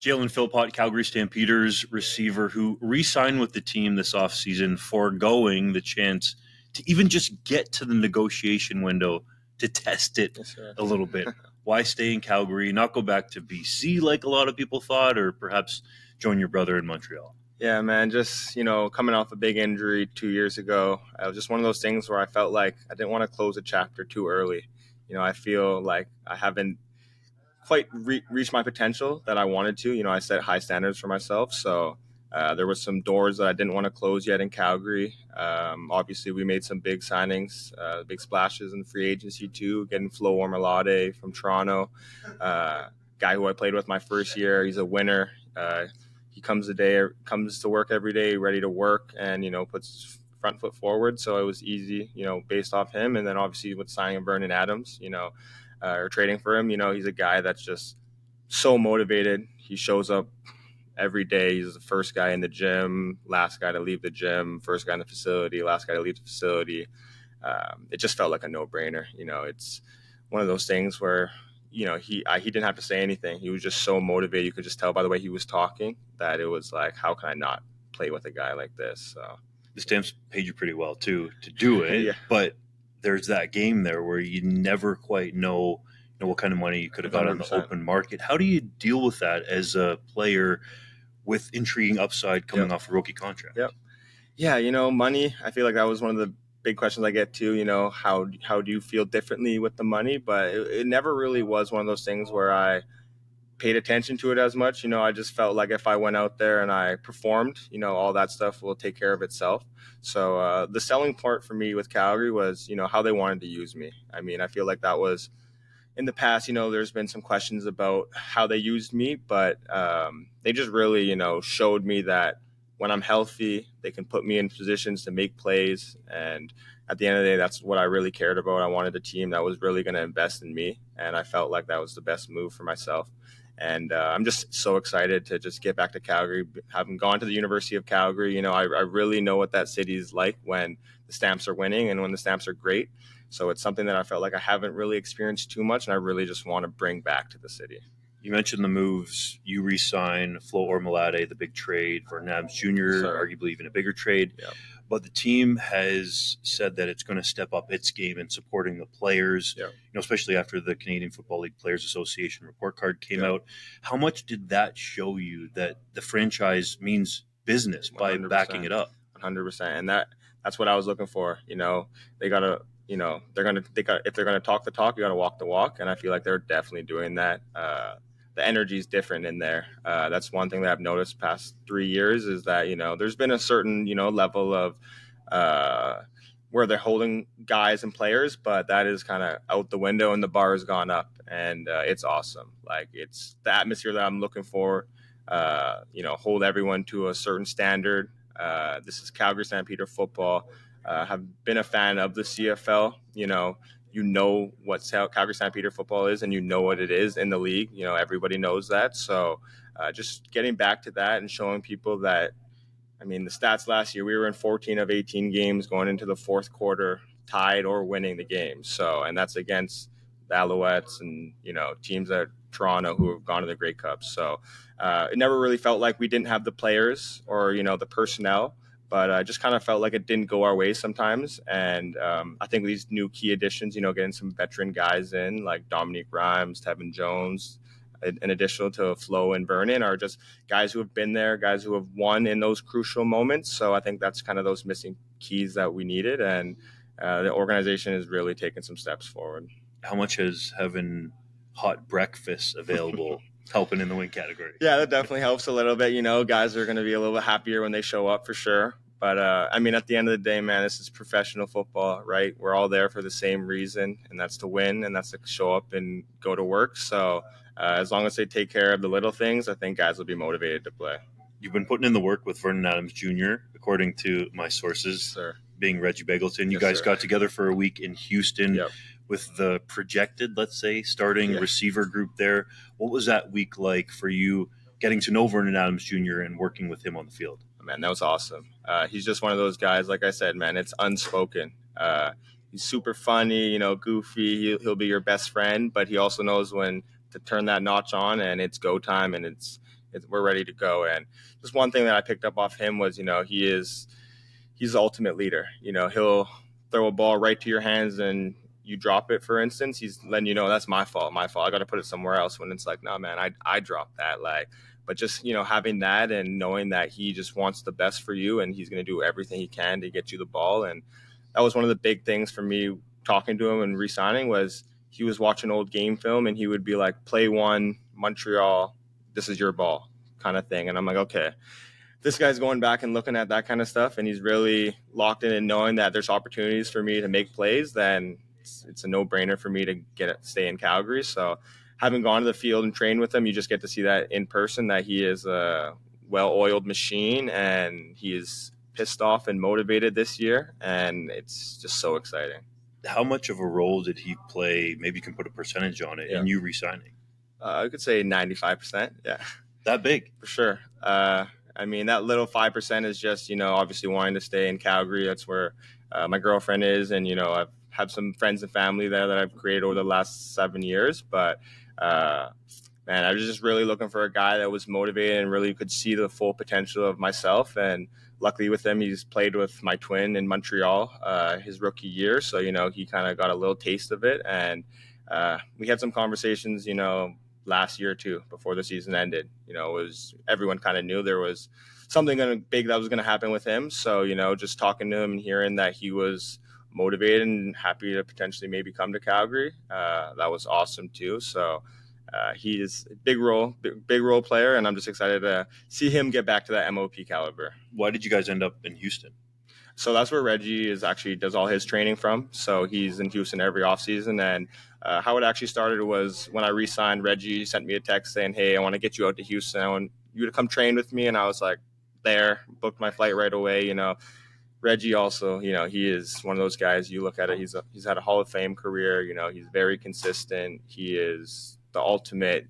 Jalen Philpot, Calgary Stampeders receiver who re-signed with the team this offseason, foregoing the chance to even just get to the negotiation window to test it a little bit. Why stay in Calgary, not go back to BC like a lot of people thought, or perhaps join your brother in Montreal? Yeah, man, just, coming off a big injury 2 years ago, it was just one of those things where I felt like I didn't want to close a chapter too early. I feel like I haven't quite reached my potential that I wanted to. I set high standards for myself. So there were some doors that I didn't want to close yet in Calgary. Obviously, we made some big signings, big splashes in free agency too, getting Flo Ormolade from Toronto, guy who I played with my first year. He's a winner. He comes to work every day, ready to work, and, puts his front foot forward. So it was easy, based off him. And then obviously with signing Vernon Adams, or trading for him, he's a guy that's just so motivated. He shows up every day. He's the first guy in the gym, last guy to leave the gym, first guy in the facility, last guy to leave the facility. It just felt like a no-brainer. It's one of those things where, he didn't have to say anything. He was just so motivated. You could just tell by the way he was talking that it was like, how can I not play with a guy like this? So the Stamps paid you pretty well too to do it, yeah. But there's that game there where you never quite know what kind of money you could have got 100%. On the open market. How do you deal with that as a player with intriguing upside coming off a rookie contract? Yeah, money, I feel like that was one of the big questions I get to, how do you feel differently with the money? But it never really was one of those things where I paid attention to it as much. I just felt like if I went out there and I performed, all that stuff will take care of itself. So the selling part for me with Calgary was, how they wanted to use me. I mean, I feel like that was in the past, there's been some questions about how they used me, but they just really, showed me that when I'm healthy, they can put me in positions to make plays. And at the end of the day, that's what I really cared about. I wanted a team that was really going to invest in me. And I felt like that was the best move for myself. And I'm just so excited to just get back to Calgary, having gone to the University of Calgary. I really know what that city is like when the Stamps are winning and when the Stamps are great. So it's something that I felt like I haven't really experienced too much, and I really just want to bring back to the city. You mentioned the moves. You re-sign Flo Ormolade, the big trade, Vernon Adams Jr., arguably even a bigger trade. Yep. But the team has said that it's going to step up its game in supporting the players, especially after the Canadian Football League Players Association report card came out. How much did that show you that the franchise means business by 100%. Backing it up? 100%. And that's what I was looking for. They got to, if they're gonna talk the talk, you got to walk the walk, and I feel like they're definitely doing that. The energy is different in there. That's one thing that I've noticed past 3 years is that there's been a certain level of where they're holding guys and players, but that is kind of out the window, and the bar has gone up, and it's awesome. Like, it's the atmosphere that I'm looking for. Hold everyone to a certain standard. This is Calgary Stampeder football. Have been a fan of the CFL. What Calgary Stampeder football is, and what it is in the league. Everybody knows that. So just getting back to that and showing people that, the stats last year, we were in 14 of 18 games going into the fourth quarter, tied or winning the game. So, and that's against the Alouettes and, teams at Toronto who have gone to the Grey Cup. So it never really felt like we didn't have the players or, the personnel. But I just kind of felt like it didn't go our way sometimes. And I think these new key additions, getting some veteran guys in like Dominique Rhymes, Tevin Jones, in addition to Flo and Vernon, are just guys who have been there, guys who have won in those crucial moments. So I think that's kind of those missing keys that we needed. And the organization is really taking some steps forward. How much has having hot breakfast available helping in the win category? Yeah, that definitely helps a little bit. Guys are going to be a little bit happier when they show up for sure. But, at the end of the day, man, this is professional football, right? We're all there for the same reason, and that's to win, and that's to show up and go to work. So as long as they take care of the little things, I think guys will be motivated to play. You've been putting in the work with Vernon Adams Jr., according to my sources, being Reggie Begelton. You guys got together for a week in Houston with the projected, let's say, starting receiver group there. What was that week like for you, getting to know Vernon Adams Jr. and working with him on the field? Man, that was awesome. He's just one of those guys, like I said, man, it's unspoken. He's super funny, goofy. He'll be your best friend, but he also knows when to turn that notch on, and it's go time, and it's we're ready to go. And just one thing that I picked up off him was, he's the ultimate leader. He'll throw a ball right to your hands and you drop it, for instance. He's letting you know that's my fault. I got to put it somewhere else, when it's like, no, man, I dropped that. But just, having that and knowing that he just wants the best for you and he's going to do everything he can to get you the ball. And that was one of the big things for me talking to him and re-signing, was he was watching old game film and he would be like, play 1, Montreal, this is your ball, kind of thing. And I'm like, okay, this guy's going back and looking at that kind of stuff and he's really locked in and knowing that there's opportunities for me to make plays, then it's a no-brainer for me to stay in Calgary. So having gone to the field and trained with him, you just get to see that in person, that he is a well-oiled machine and he is pissed off and motivated this year, and it's just so exciting. How much of a role did he play? Maybe you can put a percentage on it in you re-signing. I could say 95%. Yeah. That big? For sure. That little 5% is just, obviously wanting to stay in Calgary. That's where my girlfriend is. And, I've had some friends and family there that I've created over the last 7 years. But, I was just really looking for a guy that was motivated and really could see the full potential of myself. And luckily with him, he's played with my twin in Montreal his rookie year. So, he kind of got a little taste of it. And we had some conversations, last year too, before the season ended. Everyone kind of knew there was something big that was going to happen with him. So, just talking to him and hearing that he was motivated and happy to potentially maybe come to Calgary, that was awesome too. So he is a big role player, and I'm just excited to see him get back to that MOP caliber. Why did you guys end up in Houston? So that's where Reggie does all his training from. So he's in Houston every offseason. And how it actually started was when I re-signed, Reggie sent me a text saying, hey, I want to get you out to Houston. I want you to come train with me. And I was like, booked my flight right away. Reggie also, he is one of those guys, you look at it, he's had a Hall of Fame career. He's very consistent. He is the ultimate,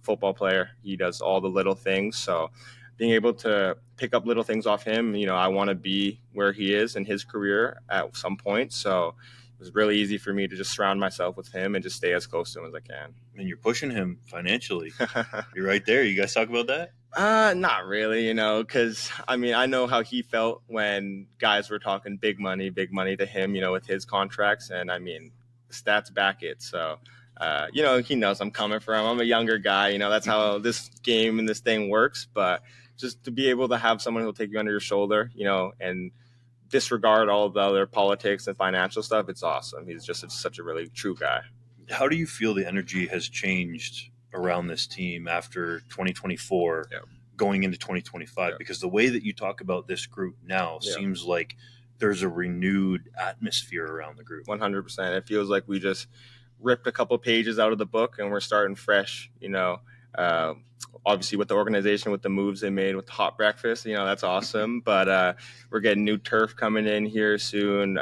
football player. He does all the little things. So being able to pick up little things off him, I want to be where he is in his career at some point. So it was really easy for me to just surround myself with him and just stay as close to him as I can. And you're pushing him financially. You're right there. You guys talk about that? Not really, because I know how he felt when guys were talking big money to him, with his contracts. And stats back it. So, he knows I'm coming for him. I'm a younger guy, that's how this game and this thing works. But just to be able to have someone who'll take you under your shoulder, and disregard all the other politics and financial stuff, it's awesome. He's just such a really true guy. How do you feel the energy has changed around this team after 2024 going into 2025? Because the way that you talk about this group now seems like there's a renewed atmosphere around the group. 100%. It feels like we just ripped a couple pages out of the book and we're starting fresh, obviously with the organization, with the moves they made with the hot breakfast, that's awesome. But we're getting new turf coming in here soon.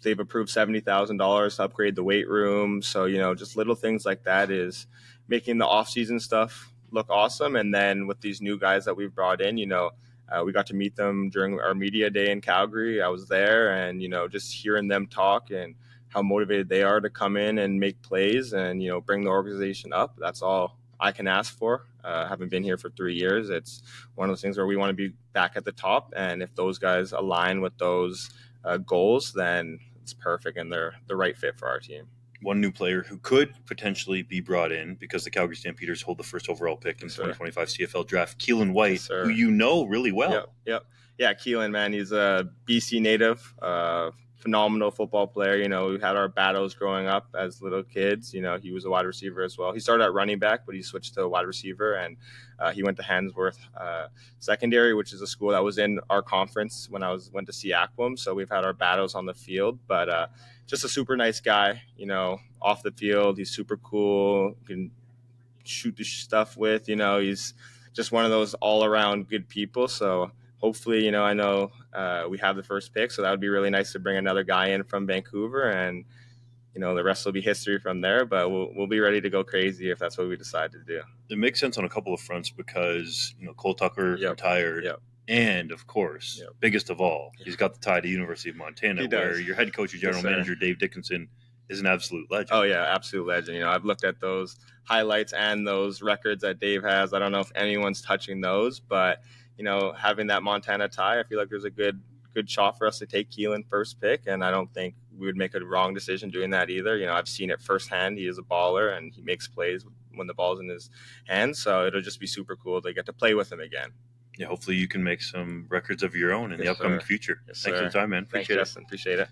They've approved $70,000 to upgrade the weight room. So, just little things like that is making the off-season stuff look awesome. And then with these new guys that we've brought in, we got to meet them during our media day in Calgary. I was there, and, just hearing them talk and how motivated they are to come in and make plays and, bring the organization up. That's all I can ask for. Having been here for 3 years, it's one of those things where we want to be back at the top. And if those guys align with those goals, then it's perfect and they're the right fit for our team. One new player who could potentially be brought in because the Calgary Stampeders hold the first overall pick in the 2025 CFL draft, Keelan White, who you know really well. Yep. Yeah, Keelan, man, he's a BC native, phenomenal football player. We had our battles growing up as little kids. He was a wide receiver as well. He started at running back, but he switched to a wide receiver, and he went to Handsworth Secondary, which is a school that was in our conference when I went to see Aquam. So we've had our battles on the field, but just a super nice guy. Off the field, he's super cool. You can shoot the stuff with. He's just one of those all around good people. So hopefully, I know we have the first pick, so that would be really nice to bring another guy in from Vancouver, and the rest will be history from there. But we'll be ready to go crazy if that's what we decide to do. It makes sense on a couple of fronts because Cole Tucker retired, and of course, biggest of all, he's got the tie to University of Montana, where your head coach and general manager Dave Dickinson is an absolute legend. Oh yeah, absolute legend. I've looked at those highlights and those records that Dave has. I don't know if anyone's touching those, but having that Montana tie, I feel like there's a good shot for us to take Keelan first pick, and I don't think we would make a wrong decision doing that either. I've seen it firsthand. He is a baller and he makes plays when the ball's in his hands, so it'll just be super cool to get to play with him again. Yeah, hopefully you can make some records of your own in the upcoming future. Yes, Thanks for the time, man. Thanks, Justin. Appreciate it.